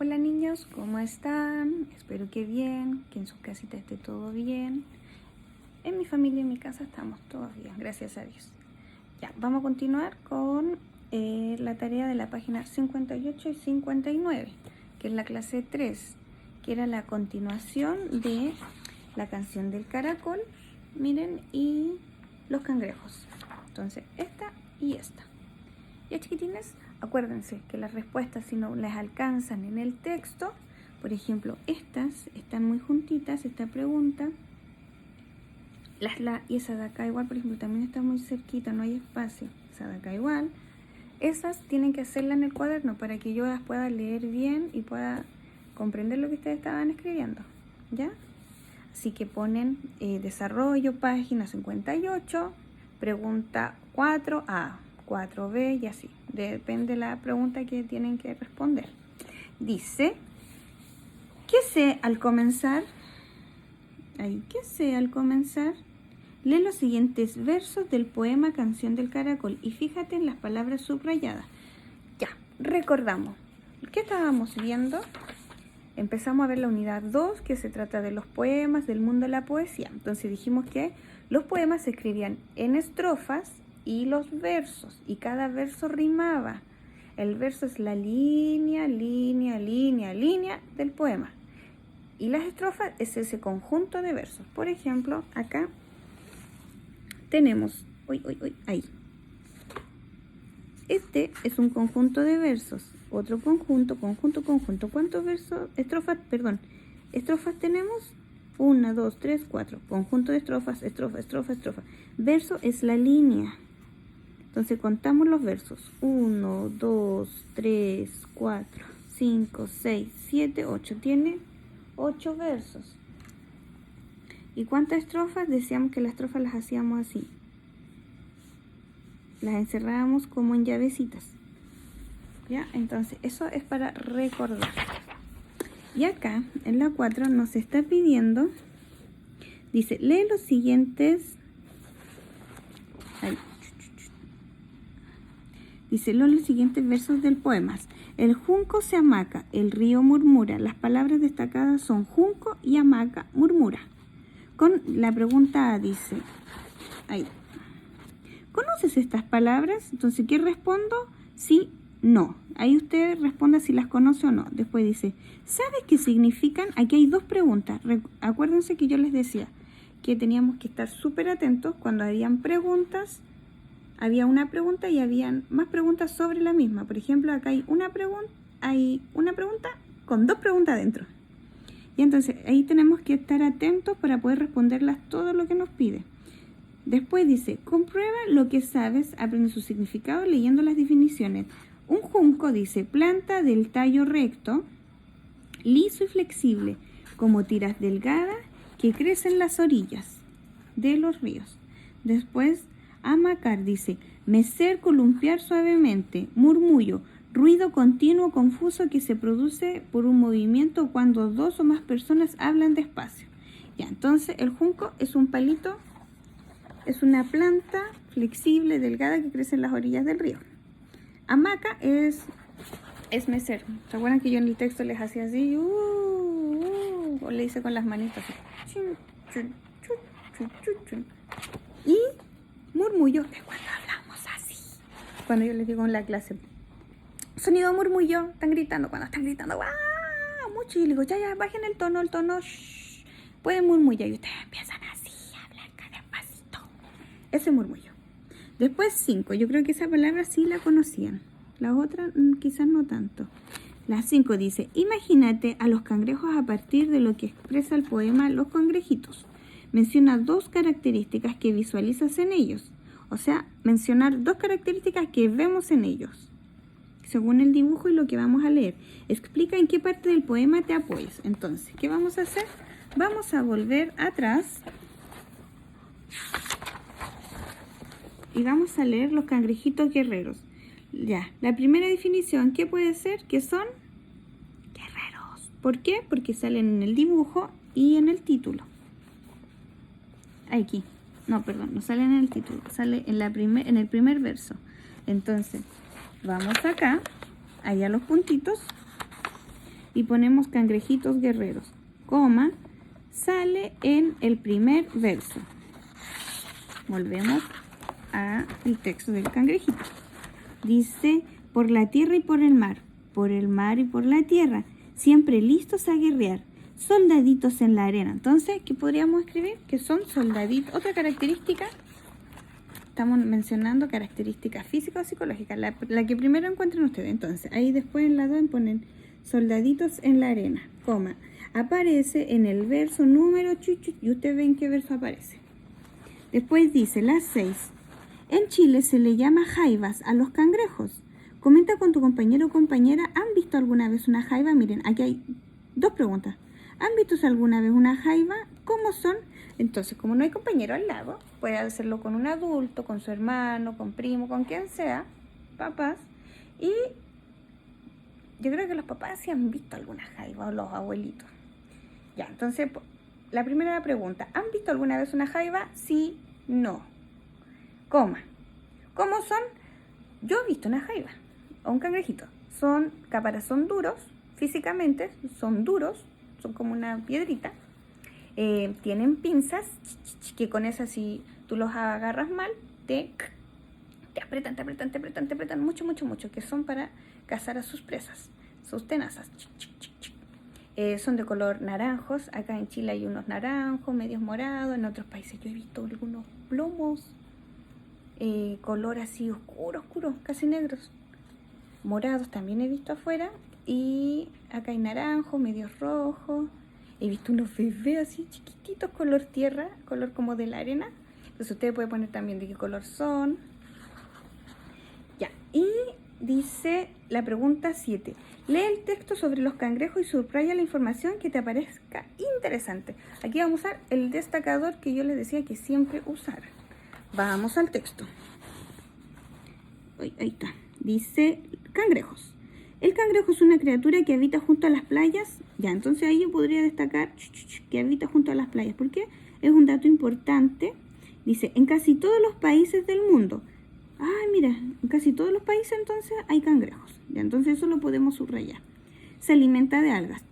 Hola niños, ¿cómo están? Espero que bien, que en sus casitas esté todo bien. En mi familia y en mi casa estamos todos bien, gracias a Dios. Ya, vamos a continuar con la tarea de la página 58 y 59, que es la clase 3, que era la continuación de la canción del caracol, miren, y los cangrejos. Entonces, esta y esta. Ya chiquitines, acuérdense que las respuestas, si no las alcanzan en el texto, por ejemplo, estas están muy juntitas, esta pregunta, y esa de acá igual, por ejemplo, también está muy cerquita, no hay espacio, esa de acá igual, esas tienen que hacerla en el cuaderno para que yo las pueda leer bien y pueda comprender lo que ustedes estaban escribiendo, ¿ya? Así que ponen desarrollo, página 58, pregunta 4A, 4B y así. Depende de la pregunta que tienen que responder. Dice, ¿qué sé al comenzar? Ahí, ¿qué sé al comenzar? Lee los siguientes versos del poema Canción del Caracol y fíjate en las palabras subrayadas. Ya, recordamos. ¿Qué estábamos viendo? Empezamos a ver la unidad 2, que se trata de los poemas, del mundo de la poesía. Entonces dijimos que los poemas se escribían en estrofas y los versos, y cada verso rimaba. El verso es la línea del poema. Y las estrofas es ese conjunto de versos. Por ejemplo, acá tenemos, ahí. Este es un conjunto de versos. Otro conjunto. ¿Cuántos versos? Estrofas tenemos. 1, 2, 3, 4. Conjunto de estrofas, estrofa. Verso es la línea. Entonces contamos los versos. 1, 2, 3, 4, 5, 6, 7, 8. Tiene 8 versos. ¿Y cuántas estrofas? Decíamos que las estrofas las hacíamos así. Las encerrábamos como en llavecitas. ¿Ya? Entonces, eso es para recordar. Y acá, en la 4, nos está pidiendo, dice, lee los siguientes. Ahí. Dice, lee los siguientes versos del poema. El junco se hamaca, el río murmura. Las palabras destacadas son junco y hamaca, murmura. Con la pregunta A dice, ahí. ¿Conoces estas palabras? Entonces, ¿qué respondo? Sí, no. Ahí usted responda si las conoce o no. Después dice, ¿sabes qué significan? Aquí hay dos preguntas. Acuérdense que yo les decía que teníamos que estar súper atentos cuando habían preguntas. Había una pregunta y habían más preguntas sobre la misma. Por ejemplo, acá hay una pregunta con dos preguntas dentro. Y entonces ahí tenemos que estar atentos para poder responderlas todo lo que nos pide. Después dice, comprueba lo que sabes, aprende su significado leyendo las definiciones. Un junco dice, planta del tallo recto, liso y flexible, como tiras delgadas que crecen en las orillas de los ríos. Después, hamacar dice, mecer, columpiar suavemente, murmullo, ruido continuo confuso que se produce por un movimiento cuando dos o más personas hablan despacio. Ya, entonces el junco es un palito. Es una planta flexible, delgada, que crece en las orillas del río. Hamaca es mecer. ¿Se acuerdan que yo en el texto les hacía así? O le hice con las manitas así. Y murmullo es cuando hablamos así. Cuando yo les digo en la clase, sonido murmullo, están gritando. Cuando están gritando, ¡guau! Mucho. Y les digo, ya, bajen el tono, shh. Pueden murmullar y ustedes empiezan así. Ese murmullo. Después 5. Yo creo que esa palabra sí la conocían. La otra quizás no tanto. La 5 dice, imagínate a los cangrejos a partir de lo que expresa el poema Los Cangrejitos. Menciona dos características que visualizas en ellos. O sea, mencionar dos características que vemos en ellos, según el dibujo y lo que vamos a leer. Explica en qué parte del poema te apoyas. Entonces, ¿qué vamos a hacer? Vamos a volver atrás. Y vamos a leer los cangrejitos guerreros. Ya, la primera definición, ¿qué puede ser? Que son guerreros. ¿Por qué? Porque salen en el dibujo y en el título. Aquí. No salen en el título. Sale en el primer verso. Entonces, vamos acá, allá los puntitos. y ponemos cangrejitos guerreros, coma, sale en el primer verso. Volvemos al texto del cangrejito. Dice, por la tierra y por el mar y por la tierra, siempre listos a guerrear, soldaditos en la arena. Entonces, ¿qué podríamos escribir? Que son soldaditos. Otra característica, estamos mencionando características físicas o psicológicas, la que primero encuentren ustedes. Entonces, ahí después en la 2 ponen soldaditos en la arena, coma, aparece en el verso número y ustedes ven qué verso aparece. Después dice, la 6, en Chile se le llama jaivas a los cangrejos. Comenta con tu compañero o compañera, ¿han visto alguna vez una jaiva? Miren, aquí hay 2 preguntas. ¿Han visto alguna vez una jaiva? ¿Cómo son? Entonces, como no hay compañero al lado, puede hacerlo con un adulto, con su hermano, con primo, con quien sea, papás. Y yo creo que los papás sí han visto alguna jaiva o los abuelitos. Ya, entonces, la primera pregunta, ¿han visto alguna vez una jaiva? Sí, no. Coma. ¿Cómo son? Yo he visto una jaiva o un cangrejito. Son caparazón duros, físicamente son duros, son como una piedrita. Tienen pinzas que con esas si tú los agarras mal, te apretan mucho, que son para cazar a sus presas, sus tenazas. Son de color naranjos. Acá en Chile hay unos naranjos, medios morados. En otros países yo he visto algunos plomos, color así oscuro, casi negros. Morados también he visto afuera. Y acá hay naranjos, medios rojos. He visto unos bebés así chiquititos, color tierra, color como de la arena. Entonces ustedes pueden poner también de qué color son. Ya, y dice la pregunta 7. Lee el texto sobre los cangrejos y subraya la información que te parezca interesante. Aquí vamos a usar el destacador que yo les decía que siempre usara. Vamos al texto. Ahí está. Dice cangrejos. El cangrejo es una criatura que habita junto a las playas. Ya, entonces ahí yo podría destacar que habita junto a las playas. ¿Por qué? Es un dato importante. Dice, en casi todos los países del mundo. Ay, mira, en casi todos los países entonces hay cangrejos. Ya, entonces eso lo podemos subrayar. Se alimenta de algas.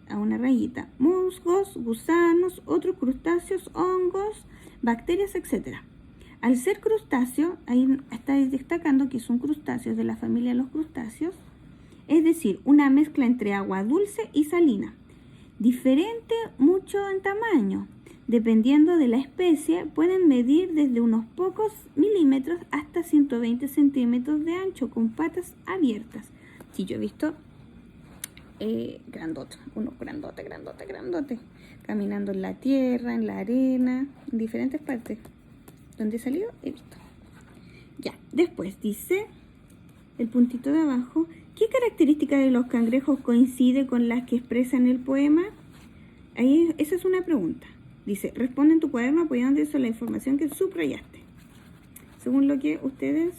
A una rayita. Musgos, gusanos, otros crustáceos, hongos, bacterias, etc. Al ser crustáceo, ahí está destacando que son crustáceos de la familia de los crustáceos. Es decir, una mezcla entre agua dulce y salina. Diferente mucho en tamaño. Dependiendo de la especie, pueden medir desde unos pocos milímetros hasta 120 centímetros de ancho, con patas abiertas. Sí, yo he visto grandote, uno grandote, caminando en la tierra, en la arena, en diferentes partes. Donde he salido, he visto. Ya, después dice el puntito de abajo, ¿qué características de los cangrejos coincide con las que expresan el poema? Ahí, esa es una pregunta. Dice, responde en tu cuaderno apoyando eso la información que subrayaste. Según lo que ustedes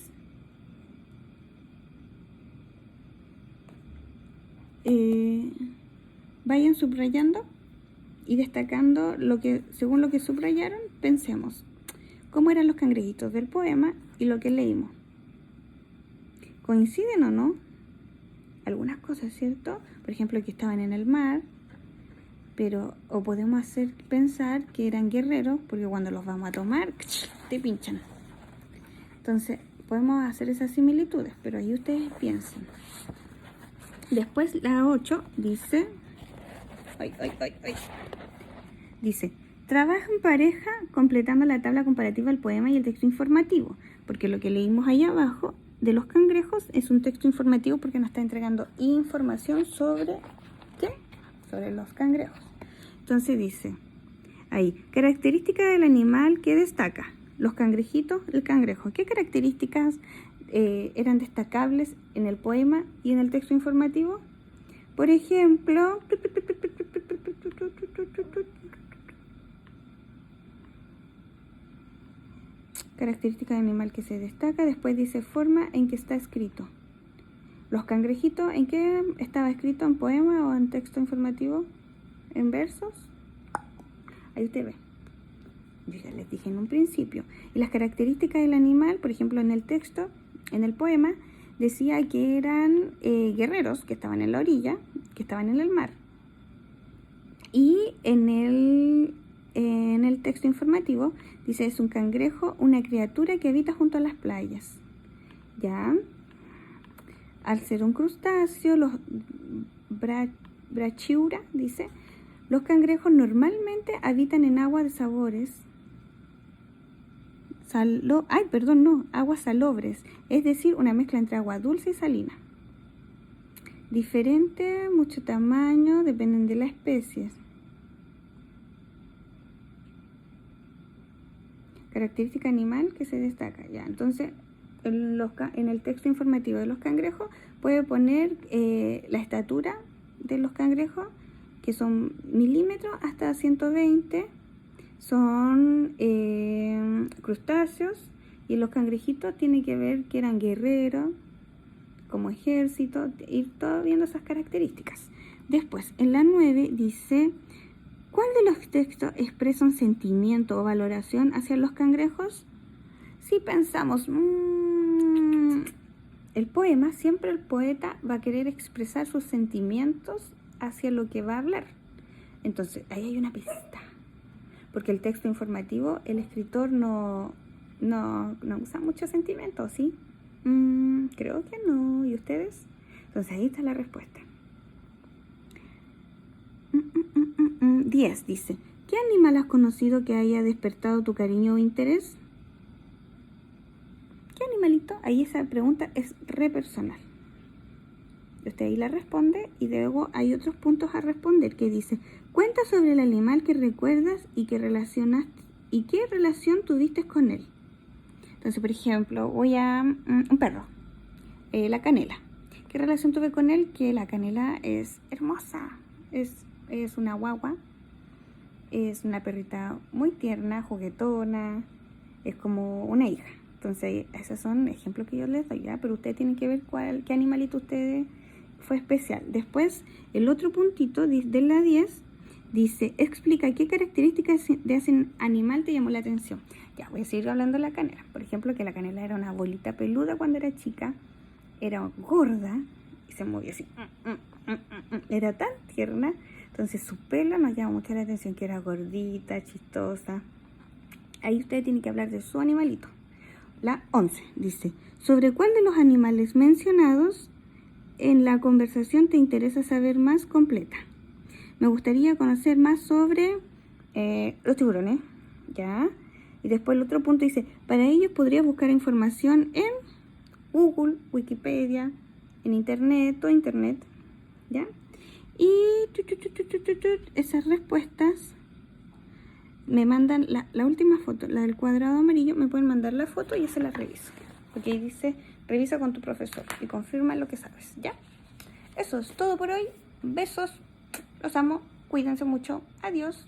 vayan subrayando y destacando según lo que subrayaron, pensemos cómo eran los cangrejitos del poema y lo que leímos. ¿Coinciden o no? Algunas cosas, ¿cierto? Por ejemplo, que estaban en el mar, pero o podemos hacer pensar que eran guerreros, porque cuando los vamos a tomar, te pinchan. Entonces, podemos hacer esas similitudes, pero ahí ustedes piensen. Después, la 8 dice... Dice, trabaja en pareja completando la tabla comparativa del poema y el texto informativo, porque lo que leímos ahí abajo de los cangrejos es un texto informativo porque nos está entregando información sobre ¿qué? Sobre los cangrejos. Entonces dice ahí, característica del animal que destaca. Los cangrejitos, el cangrejo. ¿Qué características eran destacables en el poema y en el texto informativo? Por ejemplo, característica del animal que se destaca. Después dice forma en que está escrito. Los cangrejitos, ¿en qué estaba escrito? ¿En poema o en texto informativo? ¿En versos? Ahí usted ve. Yo ya les dije en un principio. Y las características del animal, por ejemplo, en el texto, en el poema, decía que eran guerreros que estaban en la orilla que estaban en el mar. Y en el texto informativo dice, es un cangrejo, una criatura que habita junto a las playas. ¿Ya? Al ser un crustáceo, los Brachyura, dice, los cangrejos normalmente habitan en agua de sabores, aguas salobres, es decir, una mezcla entre agua dulce y salina. Diferente, mucho tamaño, dependen de la especie. Característica animal que se destaca. Ya, entonces, en el texto informativo de los cangrejos puede poner la estatura de los cangrejos, que son milímetros hasta 120, son crustáceos, y los cangrejitos tiene que ver que eran guerreros, como ejército, ir todo viendo esas características. Después, en la 9 dice, ¿cuál de los textos expresa un sentimiento o valoración hacia los cangrejos? Si pensamos, el poema, siempre el poeta va a querer expresar sus sentimientos hacia lo que va a hablar. Entonces, ahí hay una pista. Porque el texto informativo, el escritor no usa mucho sentimiento, ¿sí? Creo que no. ¿Y ustedes? Entonces, ahí está la respuesta. 10 dice, ¿qué animal has conocido que haya despertado tu cariño o interés? ¿Qué animalito? Ahí esa pregunta es re personal. Usted ahí la responde y luego hay otros puntos a responder que dice, cuenta sobre el animal que recuerdas y que relacionaste y qué relación tuviste con él. Entonces, por ejemplo, voy a un perro, la canela. ¿Qué relación tuve con él? Que la canela es hermosa, es una guagua, es una perrita muy tierna, juguetona, es como una hija. Entonces, esos son ejemplos que yo les doy, ¿ya? Pero ustedes tienen que ver qué animalito ustedes fue especial. Después, el otro puntito de la 10 dice, explica qué características de ese animal te llamó la atención. Ya, voy a seguir hablando de la canela. Por ejemplo, que la canela era una bolita peluda cuando era chica, era gorda y se movía así. Era tan tierna. Entonces, su pelo nos llamó mucho la atención, que era gordita, chistosa. Ahí ustedes tienen que hablar de su animalito. La 11 dice, ¿sobre cuál de los animales mencionados en la conversación te interesa saber más completa? Me gustaría conocer más sobre los tiburones, ¿ya? Y después el otro punto dice, para ellos podrías buscar información en Google, Wikipedia, en Internet, todo Internet, ¿ya? Y esas respuestas me mandan la última foto, la del cuadrado amarillo, me pueden mandar la foto y yo se la reviso. Porque ahí dice, revisa con tu profesor y confirma lo que sabes, ¿ya? Eso es todo por hoy. Besos, los amo, cuídense mucho, adiós.